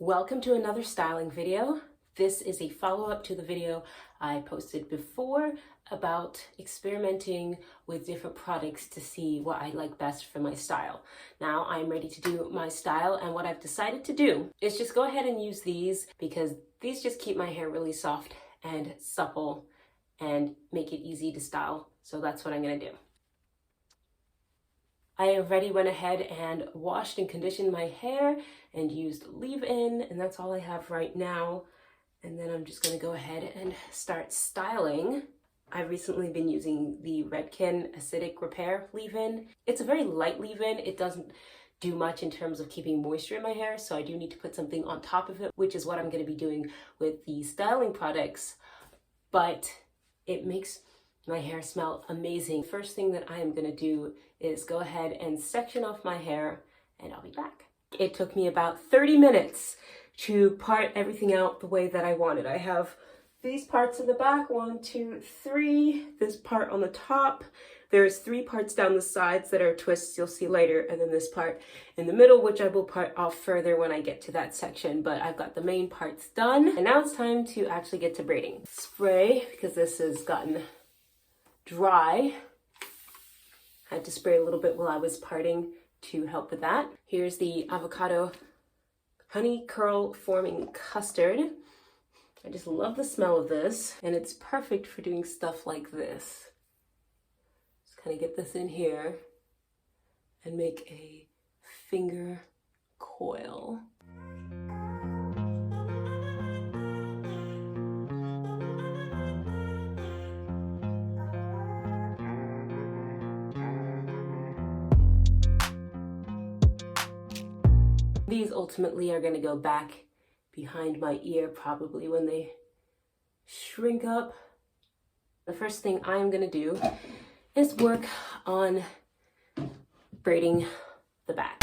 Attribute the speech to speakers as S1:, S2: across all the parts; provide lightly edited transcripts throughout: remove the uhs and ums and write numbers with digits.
S1: Welcome to another styling video. This is a follow-up to the video I posted before about experimenting with different products to see what I like best for my style. Now I'm ready to do my style, and what I've decided to do is just go ahead and use these because these just keep my hair really soft and supple and make it easy to style. So that's what I'm gonna do. I already went ahead and washed and conditioned my hair and used leave-in, and that's all I have right now. And then I'm just gonna go ahead and start styling. I've recently been using the Redken Acidic Repair leave-in. It's a very light leave-in. It doesn't do much in terms of keeping moisture in my hair, so I do need to put something on top of it, which is what I'm gonna be doing with the styling products, but it makes my hair smell amazing. First thing that I am gonna do is go ahead and section off my hair, and I'll be back. It took me about 30 minutes to part everything out the way that I wanted. I have these parts in the back, 1, 2, 3, this part on the top. There's 3 parts down the sides that are twists you'll see later, and then this part in the middle, which I will part off further when I get to that section, but I've got the main parts done. And now it's time to actually get to braiding. Spray, because this has gotten dry. I had to spray a little bit while I was parting to help with that. Here's the avocado honey curl forming custard. I just love the smell of this, and it's perfect for doing stuff like this. Just kind of get this in here and make a finger coil. These ultimately are going to go back behind my ear probably when they shrink up. The first thing I'm going to do is work on braiding the back.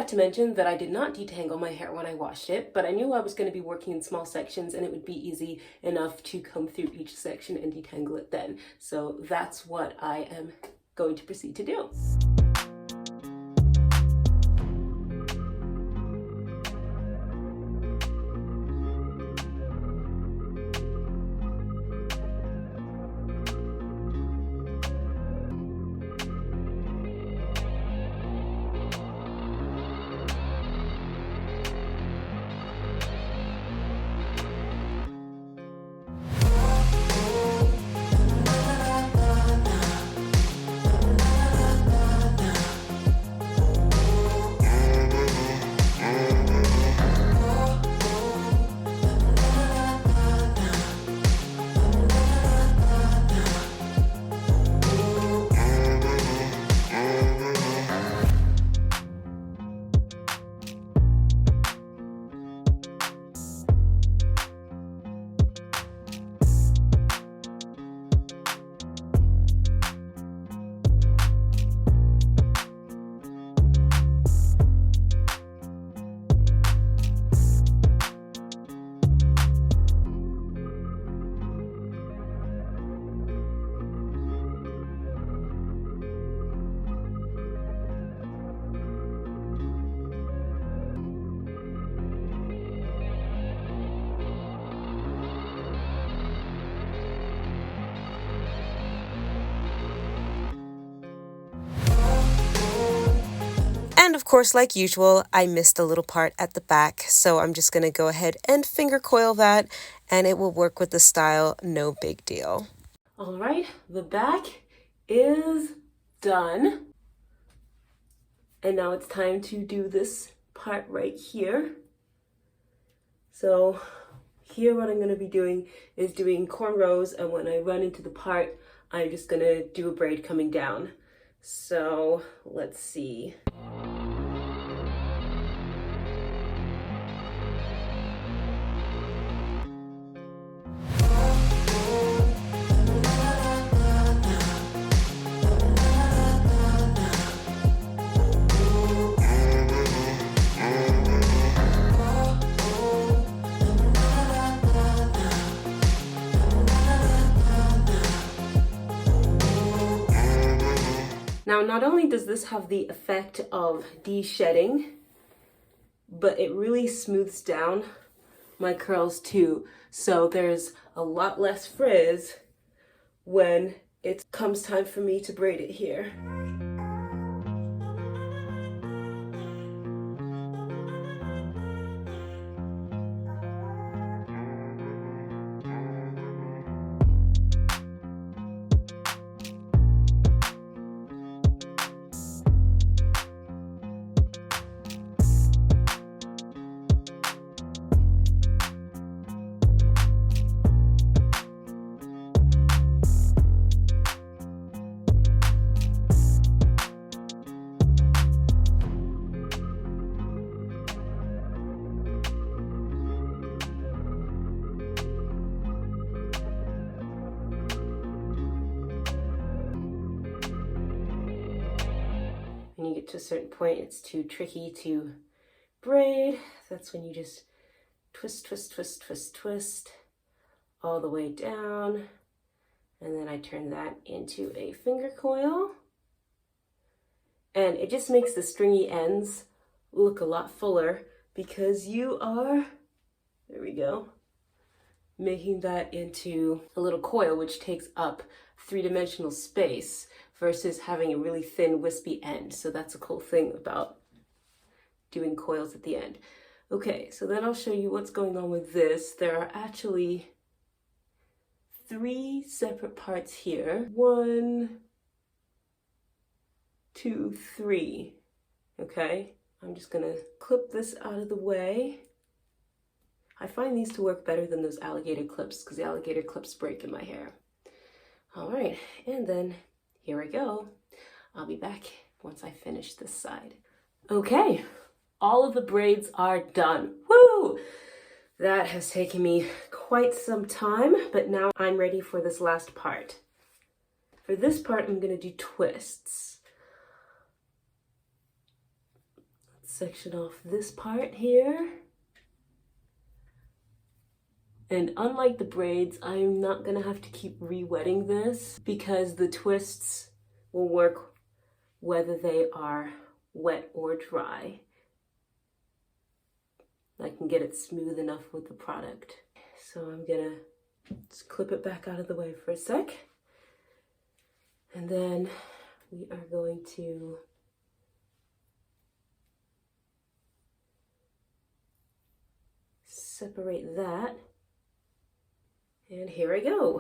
S1: To mention that I did not detangle my hair when I washed it, but I knew I was going to be working in small sections and it would be easy enough to comb through each section and detangle it then. So that's what I am going to proceed to do.
S2: course, like usual, I missed a little part at the back, so I'm just going to go ahead and finger coil that, and it will work with the style, no big deal.
S1: All right, the back is done. And now it's time to do this part right here. So here what I'm going to be doing is doing cornrows, and when I run into the part, I'm just going to do a braid coming down. So let's see. Now, not only does this have the effect of de-shedding, but it really smooths down my curls too. So there's a lot less frizz when it comes time for me to braid it here. When you get to a certain point, it's too tricky to braid. That's when you just twist, twist, twist, twist, twist all the way down. And then I turn that into a finger coil. And it just makes the stringy ends look a lot fuller because you are, there we go, making that into a little coil, which takes up three-dimensional space versus having a really thin wispy end. So that's a cool thing about doing coils at the end. Okay, so then I'll show you what's going on with this. There are actually 3 separate parts here. 1, 2, 3. Okay, I'm just gonna clip this out of the way. I find these to work better than those alligator clips because the alligator clips break in my hair. All right, and then here I go. I'll be back once I finish this side. Okay, all of the braids are done. Woo! That has taken me quite some time, but now I'm ready for this last part. For this part, I'm gonna do twists. Let's section off this part here. And unlike the braids, I'm not gonna have to keep re-wetting this because the twists will work whether they are wet or dry. I can get it smooth enough with the product. So I'm gonna just clip it back out of the way for a sec. And then we are going to separate that. And here I go.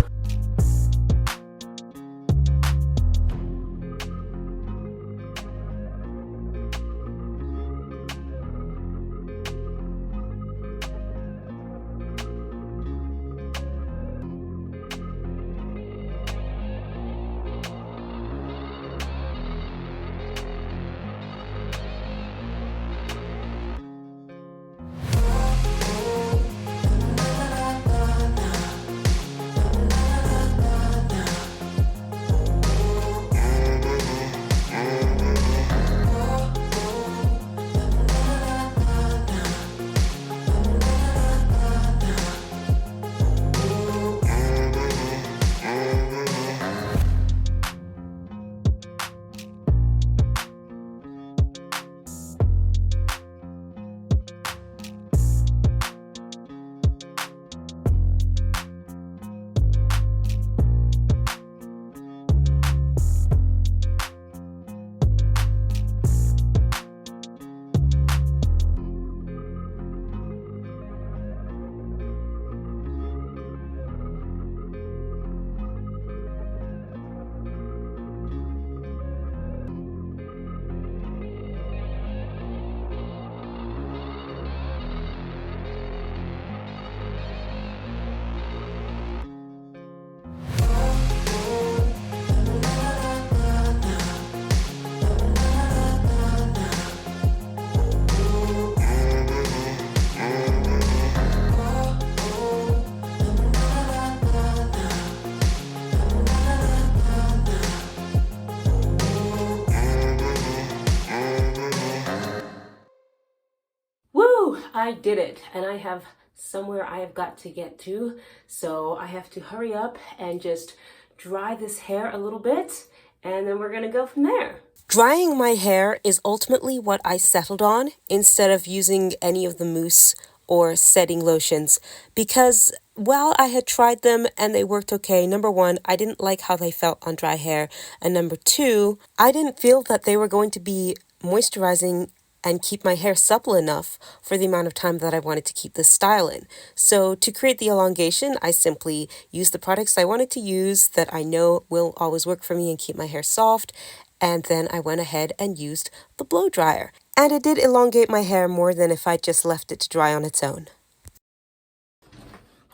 S1: I did it, and I have somewhere I have got to get to, so I have to hurry up and just dry this hair a little bit, and then we're gonna go from there.
S2: Drying my hair is ultimately what I settled on instead of using any of the mousse or setting lotions, because while I had tried them and they worked okay, number one, I didn't like how they felt on dry hair, and number two, I didn't feel that they were going to be moisturizing and keep my hair supple enough for the amount of time that I wanted to keep this style in. So to create the elongation, I simply used the products I wanted to use that I know will always work for me and keep my hair soft, and then I went ahead and used the blow dryer. And it did elongate my hair more than if I just left it to dry on its own.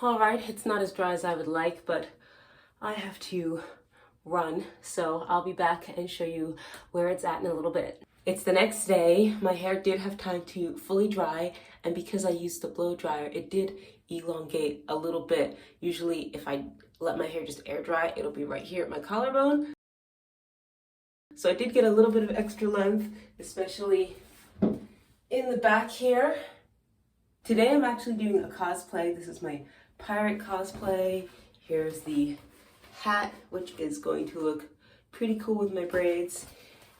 S1: All right, it's not as dry as I would like, but I have to run, so I'll be back and show you where it's at in a little bit. It's the next day. My hair did have time to fully dry, and because I used the blow dryer, it did elongate a little bit. Usually if I let my hair just air dry, it'll be right here at my collarbone. So I did get a little bit of extra length, especially in the back here. Today I'm actually doing a cosplay. This is my pirate cosplay. Here's the hat, which is going to look pretty cool with my braids.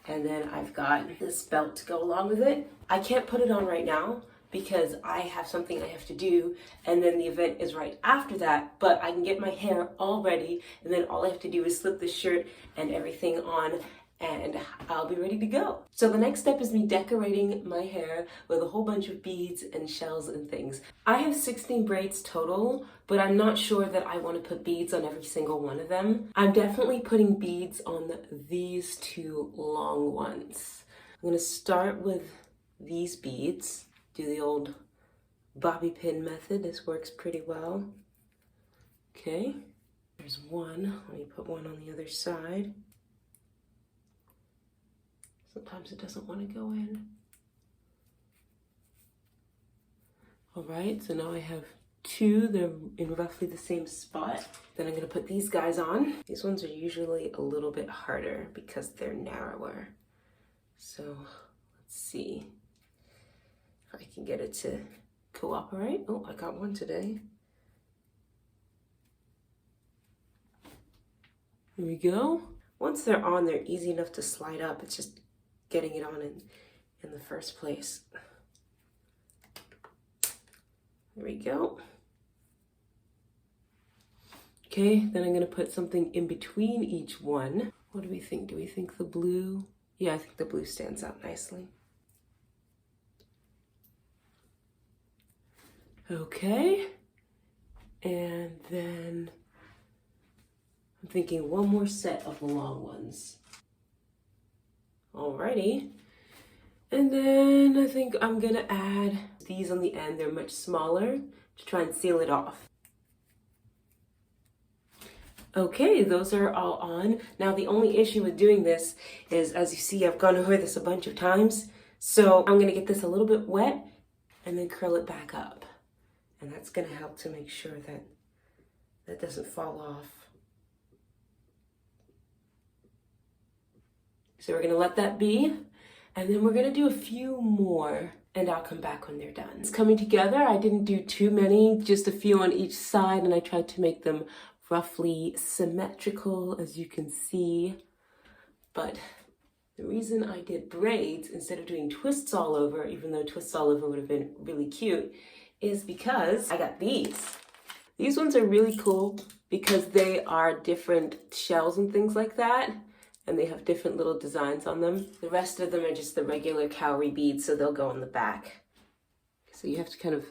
S1: And then I've got this belt to go along with it. I can't put it on right now because I have something I have to do, and then the event is right after that, but I can get my hair all ready, and then all I have to do is slip the shirt and everything on, and I'll be ready to go. So the next step is me decorating my hair with a whole bunch of beads and shells and things. I have 16 braids total, but I'm not sure that I want to put beads on every single one of them. I'm definitely putting beads on these two long ones. I'm going to start with these beads, do the old bobby pin method. This works pretty well. Okay, there's one. Let me put one on the other side. Sometimes it doesn't want to go in. All right, so now I have two. They're in roughly the same spot. Then I'm going to put these guys on. These ones are usually a little bit harder because they're narrower. So let's see if I can get it to cooperate. Oh, I got one today. Here we go. Once they're on, they're easy enough to slide up. It's just getting it on in the first place. There we go. Okay, then I'm gonna put something in between each one. What do we think? Do we think the blue? Yeah, I think the blue stands out nicely. Okay, and then I'm thinking one more set of the long ones. Alrighty, and then I think I'm gonna add these on the end. They're much smaller to try and seal it off. Okay, those are all on. Now the only issue with doing this is, as you see, I've gone over this a bunch of times. So I'm gonna get this a little bit wet and then curl it back up. And that's gonna help to make sure that that doesn't fall off. So we're gonna let that be, and then we're gonna do a few more, and I'll come back when they're done. It's coming together. I didn't do too many, just a few on each side, and I tried to make them roughly symmetrical, as you can see. But the reason I did braids instead of doing twists all over, even though twists all over would have been really cute, is because I got these. These ones are really cool because they are different shells and things like that, and they have different little designs on them. The rest of them are just the regular Cowrie beads, so they'll go on the back. So you have to kind of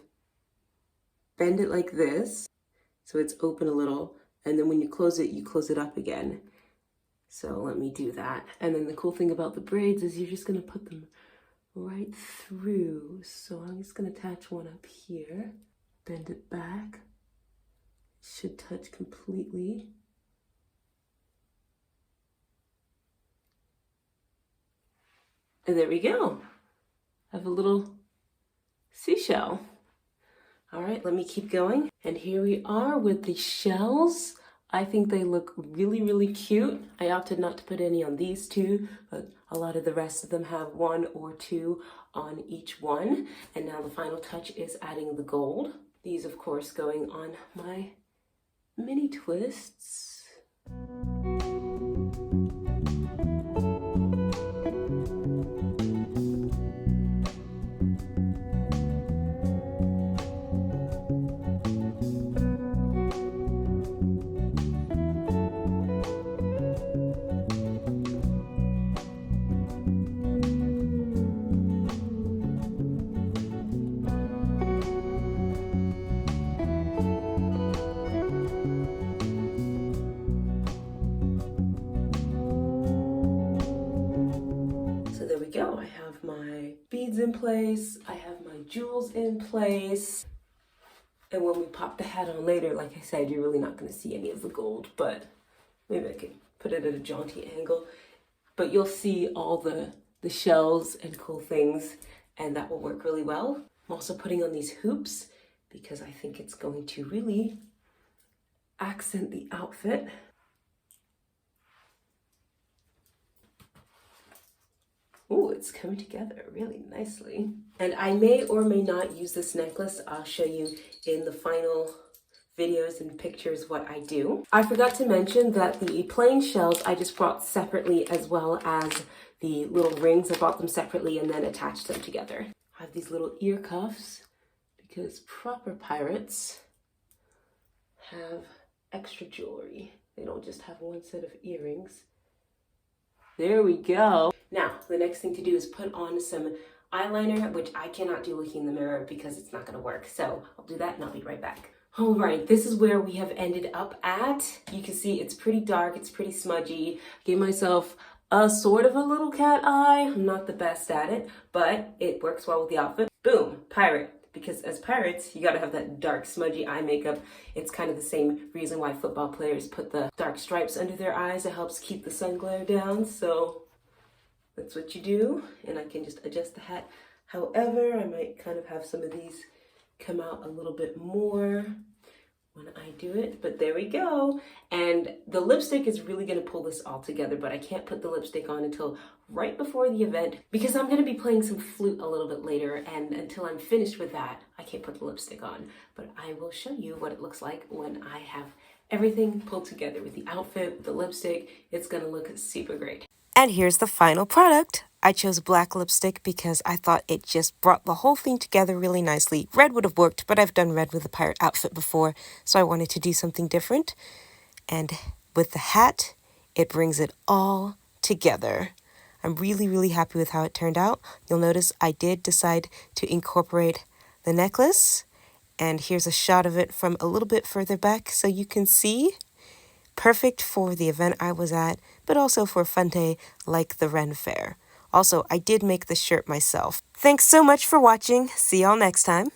S1: bend it like this, so it's open a little, and then when you close it up again. So let me do that. And then the cool thing about the braids is you're just gonna put them right through. So I'm just gonna attach one up here, bend it back. It should touch completely. And there we go. I have a little seashell. All right, let me keep going. And here we are with the shells. I think they look really, really cute. I opted not to put any on these two, but A lot of the rest of them have 1 or 2 on each one. And now the final touch is adding the gold. These, of course, going on my mini twists. Go. I have my beads in place, I have my jewels in place, and when we pop the hat on later, like I said, you're really not going to see any of the gold, but maybe I could put it at a jaunty angle, but you'll see all the shells and cool things, and that will work really well. I'm also putting on these hoops because I think it's going to really accent the outfit. Ooh, it's coming together really nicely. And I may or may not use this necklace. I'll show you in the final videos and pictures what I do. I forgot to mention that the plain shells I just brought separately, as well as the little rings. I bought them separately and then attached them together. I have these little ear cuffs because proper pirates have extra jewelry. They don't just have one set of earrings. There we go. Now, the next thing to do is put on some eyeliner, which I cannot do looking in the mirror because it's not going to work. So I'll do that and I'll be right back. All right, this is where we have ended up at. You can see it's pretty dark, it's pretty smudgy. I gave myself a sort of a little cat eye. I'm not the best at it, but it works well with the outfit. Boom, pirate. Because as pirates, you gotta have that dark, smudgy eye makeup. It's kind of the same reason why football players put the dark stripes under their eyes. It helps keep the sun glare down, so that's what you do. And I can just adjust the hat. However, I might kind of have some of these come out a little bit more when I do it, but there we go. And the lipstick is really gonna pull this all together, but I can't put the lipstick on until right before the event because I'm gonna be playing some flute a little bit later, and until I'm finished with that, I can't put the lipstick on. But I will show you what it looks like when I have everything pulled together with the outfit, with the lipstick. It's gonna look super great.
S2: And here's the final product. I chose black lipstick because I thought it just brought the whole thing together really nicely. Red would have worked, but I've done red with a pirate outfit before, so I wanted to do something different. And with the hat, it brings it all together. I'm really, really happy with how it turned out. You'll notice I did decide to incorporate the necklace. And here's a shot of it from a little bit further back so you can see. Perfect for the event I was at, but also for a fun day like the Ren Fair. Also, I did make the shirt myself. Thanks so much for watching. See y'all next time.